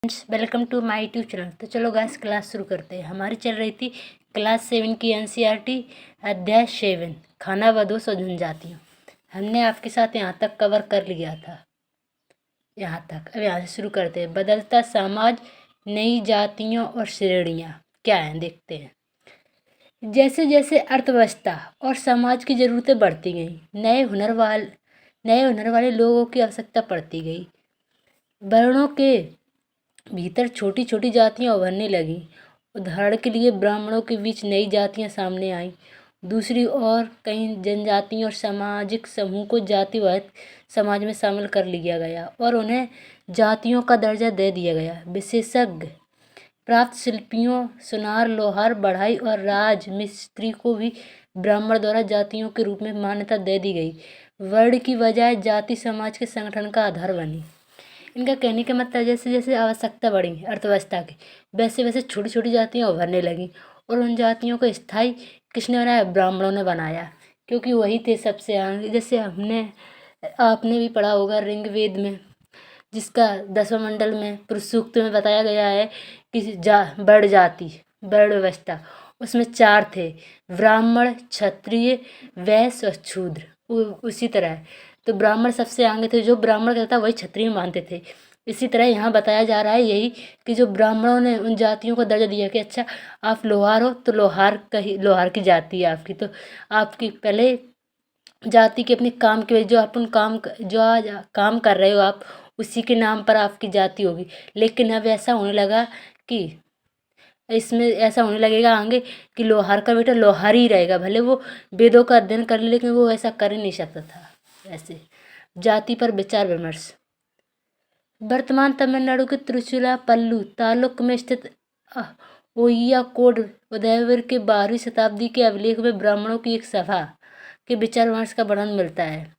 Friends, welcome to my YouTube channel. तो चलो guys, class शुरू करते हैं। हमारी चल रही थी क्लास 7 की एनसीईआरटी अध्याय 7 खाना बदोश और जनजातियों। हमने आपके साथ यहाँ तक कवर कर लिया था, यहाँ तक। अब यहाँ से शुरू करते हैं। बदलता समाज, नई जातियों और श्रेणियाँ क्या हैं, देखते हैं। जैसे जैसे अर्थव्यवस्था और समाज की ज़रूरतें बढ़ती गई, नए हुनर वाले लोगों की आवश्यकता पड़ती गई। वर्णों के भीतर छोटी छोटी जातियां उभरने लगीं। उदाहरण के लिए ब्राह्मणों के बीच नई जातियां सामने आईं। दूसरी ओर कई जनजातियों और सामाजिक समूह को जातिवाद समाज में शामिल कर लिया गया और उन्हें जातियों का दर्जा दे दिया गया। विशेषज्ञ प्राप्त शिल्पियों, सुनार, लोहार, बढ़ई और राज मिस्त्री को भी ब्राह्मण द्वारा जातियों के रूप में मान्यता दे दी गई। वर्ण की बजाय जाति समाज के संगठन का आधार बनी। इनका कहने का मतलब, जैसे जैसे आवश्यकता बढ़ी अर्थव्यवस्था की, वैसे वैसे छोटी छोटी जातियाँ उभरने लगीं और उन जातियों को स्थायी किसने बनाया? ब्राह्मणों ने बनाया, क्योंकि वही थे सबसे आगे। जैसे आपने भी पढ़ा होगा ऋग्वेद में, जिसका 10वें मंडल में पुरुष सूक्त में बताया गया है कि वर्ण जाति, वर्ण व्यवस्था, उसमें 4 थे: ब्राह्मण, क्षत्रिय, वैश्य और शूद्र। उसी तरह तो ब्राह्मण सबसे आगे थे। जो ब्राह्मण कहता वही क्षत्रिय मानते थे। इसी तरह यहाँ बताया जा रहा है यही कि जो ब्राह्मणों ने उन जातियों को दर्जा दिया कि अच्छा, आप लोहार हो तो लोहार की जाति है आपकी, तो आपकी पहले जाति के अपने काम के, जो अपन आज काम कर रहे हो आप, उसी के नाम पर आपकी जाति होगी। लेकिन अब ऐसा होने लगा कि इसमें ऐसा होने लगेगा आगे कि लोहार का बेटा लोहार ही रहेगा, भले वो वेदों का अध्ययन कर ले, लेकिन वो ऐसा कर ही नहीं सकता था। ऐसे जाति पर विचार विमर्श। वर्तमान तमिलनाडु के तिरुचिरापल्ली तालुक में स्थित ओय्याकोड उदयवर के 12वीं शताब्दी के अभिलेख में ब्राह्मणों की एक सभा के विचार विमर्श का वर्णन मिलता है।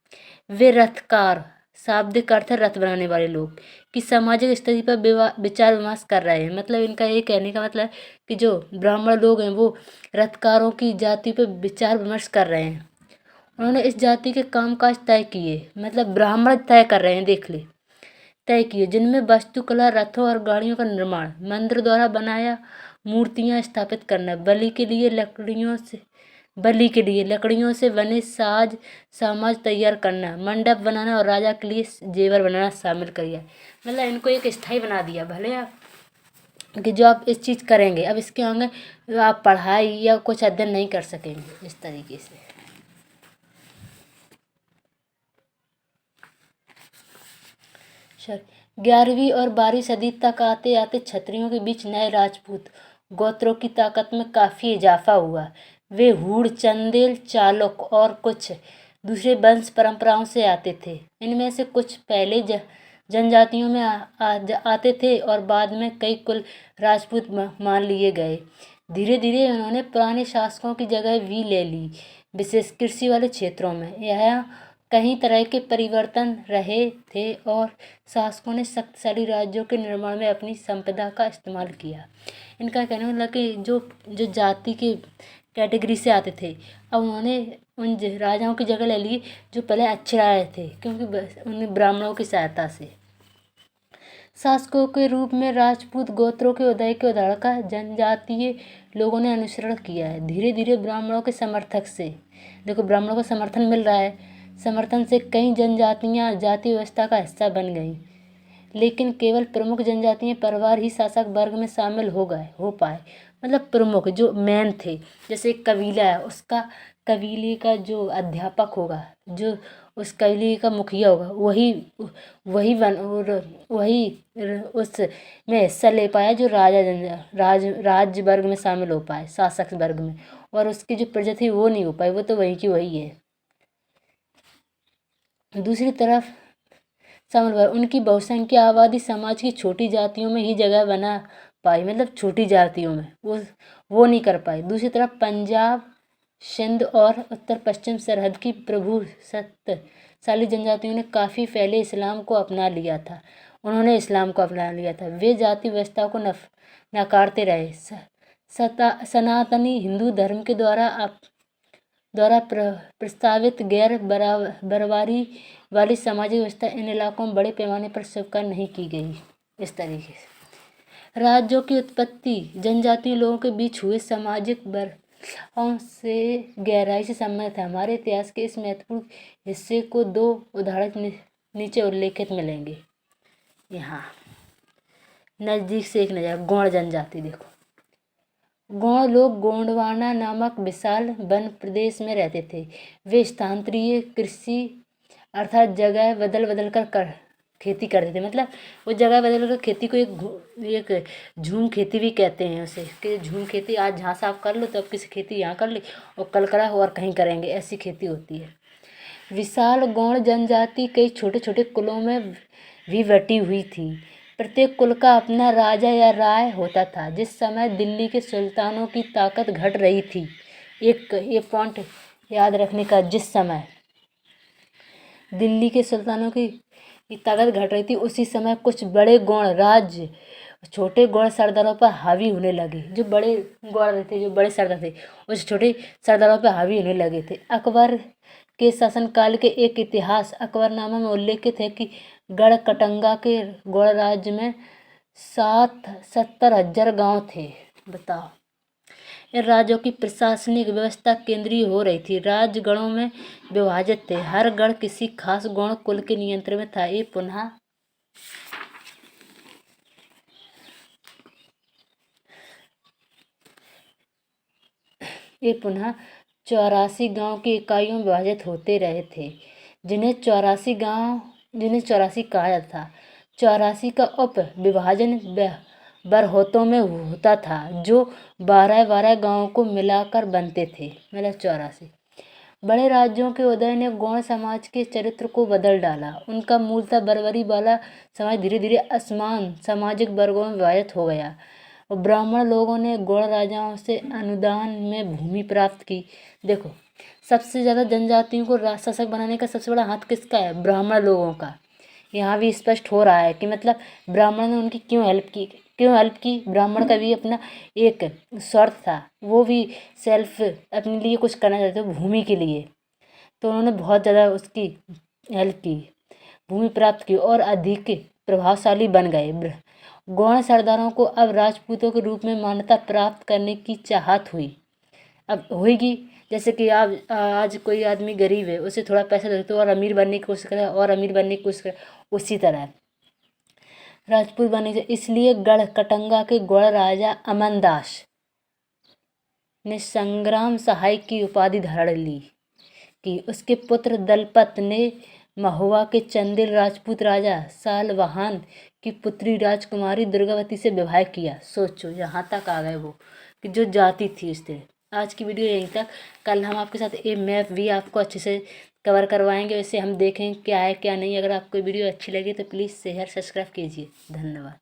वे रथकार, शाब्दिक अर्थ है रथ बनाने वाले लोग, की सामाजिक स्थिति पर विचार विमर्श कर रहे हैं। मतलब इनका ये कहने का मतलब कि जो ब्राह्मण लोग हैं वो रथकारों की जाति पर विचार विमर्श कर रहे हैं। उन्होंने इस जाति के कामकाज तय किए, मतलब ब्राह्मण तय कर रहे हैं, देख ले, तय किए, जिनमें वास्तुकला, रथों और गाड़ियों का निर्माण, मंदिर द्वारा बनाया, मूर्तियां स्थापित करना, बलि के लिए लकड़ियों से बने साज सामाज तैयार करना, मंडप बनाना और राजा के लिए जेवर बनाना शामिल किया। मतलब इनको एक स्थायी बना दिया, भले आप कि जो आप इस चीज़ करेंगे, अब इसके आगे आप पढ़ाई या कुछ अध्ययन नहीं कर सकेंगे। इस तरीके से 11वीं और 12वीं सदी तक आते आते क्षत्रियों के बीच नए राजपूत गोत्रों की ताकत में काफ़ी इजाफा हुआ। वे हूण, चंदेल, चालुक और कुछ दूसरे वंश परंपराओं से आते थे। इनमें से कुछ पहले जनजातियों में आते थे और बाद में कई कुल राजपूत मान लिए गए। धीरे धीरे उन्होंने पुराने शासकों की जगह भी ले ली, विशेष कृषि वाले क्षेत्रों में। यह कई तरह के परिवर्तन रहे थे और शासकों ने शक्तिशाली राज्यों के निर्माण में अपनी संपदा का इस्तेमाल किया। इनका कहना मतलब कि जो जो जाति के कैटेगरी से आते थे, अब उन्होंने उन राजाओं की जगह ले ली जो पहले अच्छे राजा थे, क्योंकि उन्हें ब्राह्मणों की सहायता से। शासकों के रूप में राजपूत गोत्रों के उदय के उदाहरण का जनजातीय लोगों ने अनुसरण किया है। धीरे धीरे ब्राह्मणों के समर्थक से, देखो ब्राह्मणों को समर्थन मिल रहा है, समर्थन से कई जनजातियां जाति व्यवस्था का हिस्सा बन गईं। लेकिन केवल प्रमुख जनजातीय परिवार ही शासक वर्ग में शामिल हो पाए। मतलब प्रमुख जो मेन थे, जैसे एक कबीला है, उसका कबीले का जो अध्यापक होगा, जो उस कबीले का मुखिया होगा, वही उसमें हिस्सा ले पाया जो राज्य वर्ग में शामिल हो पाए, शासक वर्ग में। और उसकी जो प्रजा थी वो नहीं हो पाई, वो तो वही की वही है। दूसरी तरफ शामिल हुआ, उनकी बहुसंख्या आबादी समाज की छोटी जातियों में ही जगह बना पाई, मतलब छोटी जातियों में वो नहीं कर पाई। दूसरी तरफ पंजाब, सिंध और उत्तर पश्चिम सरहद की प्रभुसत्ताशाली जनजातियों ने काफ़ी पहले इस्लाम को अपना लिया था। उन्होंने इस्लाम को अपना लिया था। वे जाति व्यवस्था को नकारते रहे। सनातनी हिंदू धर्म के द्वारा प्रस्तावित गैर बराबरी वाली सामाजिक व्यवस्था इन इलाकों में बड़े पैमाने पर स्वीकार नहीं की गई। इस तरीके से राज्यों की उत्पत्ति जनजातीय लोगों के बीच हुए सामाजिक बदलावों से गहराई से संबंधित है। हमारे इतिहास के इस महत्वपूर्ण हिस्से को दो उदाहरण नीचे उल्लेखित मिलेंगे। यहाँ नज़दीक से एक नज़र गौड़ जनजाति देखो। गौड़ लोग गोंडवाना नामक विशाल वन प्रदेश में रहते थे। वे स्थानांतरीय कृषि अर्थात जगह बदल बदल कर खेती करते थे। मतलब वो जगह बदल कर खेती को एक झूम खेती भी कहते हैं उसे, कि झूम खेती आज जहाँ से आप कर लो तो अब किसी खेती यहाँ कर ली और कल करा और कहीं करेंगे, ऐसी खेती होती है। विशाल गौड़ जनजाति कई छोटे छोटे कुलों में भी बटी हुई थी। प्रत्येक कुल का अपना राजा या राय होता था। जिस समय दिल्ली के सुल्तानों की ताकत घट रही थी, ये पॉइंट याद रखने का, जिस समय दिल्ली के सुल्तानों की ताकत घट रही थी उसी समय कुछ बड़े गौड़ राज्य छोटे गौड़ सरदारों पर हावी होने लगे। जो बड़े गौड़ थे, जो बड़े सरदार थे, उस छोटे सरदारों पर हावी होने लगे थे। अकबर के शासनकाल के एक इतिहास अकबरनामा में उल्लेखित है कि गढ़ कटंगा के गौड़ राज्य में 70,000 गांव थे। बताओ, इन राज्यों की प्रशासनिक व्यवस्था केंद्रीय हो रही थी। राज्य गणों में विभाजित थे। हर गण किसी खास गौड़ कुल के नियंत्रण में था। ये पुनः 84 गांव की इकाइयों में विभाजित होते रहे थे, जिन्हें 84 कहा जाता था। 84 का उप विभाजन बरहोतों में होता था, जो 12 गांवों को मिलाकर बनते थे, मतलब 84। बड़े राज्यों के उदय ने गौड़ समाज के चरित्र को बदल डाला। उनका मूलतः बर्बरी वाला समाज धीरे धीरे असमान सामाजिक वर्गों में विभाजित हो गया। और ब्राह्मण लोगों ने गौड़ राजाओं से अनुदान में भूमि प्राप्त की। देखो, सबसे ज़्यादा जनजातियों को शासक बनाने का सबसे बड़ा हाथ किसका है? ब्राह्मण लोगों का। यहाँ भी स्पष्ट हो रहा है कि मतलब ब्राह्मण ने उनकी क्यों हेल्प की। ब्राह्मण का भी अपना एक स्वार्थ था, वो भी सेल्फ अपने लिए कुछ करना चाहते थे भूमि के लिए, तो उन्होंने बहुत ज़्यादा उसकी हेल्प की, भूमि प्राप्त की और अधिक प्रभावशाली बन गए। गौड़ सरदारों को अब राजपूतों के रूप में मान्यता प्राप्त करने की चाहत हुई। अब होगी, जैसे कि आप आज कोई आदमी गरीब है, उसे थोड़ा पैसा दे तो और अमीर बनने की कोशिश करे और अमीर बनने की कोशिश करे, उसी तरह राजपूत बनने से। इसलिए गढ़ कटंगा के गौड़ राजा अमनदास ने संग्राम सहायक की उपाधि धारण ली कि उसके पुत्र दलपत ने महुआ के चंदेल राजपूत राजा सालवाहन की पुत्री राजकुमारी दुर्गावती से विवाह किया। सोचो, यहाँ तक आ गए वो कि जो जाति थी उस तरह। आज की वीडियो यहीं तक। कल हम आपके साथ ये मैप भी आपको अच्छे से कवर करवाएंगे, वैसे हम देखें क्या है क्या नहीं। अगर आपको वीडियो अच्छी लगी तो प्लीज़ शेयर सब्सक्राइब कीजिए। धन्यवाद।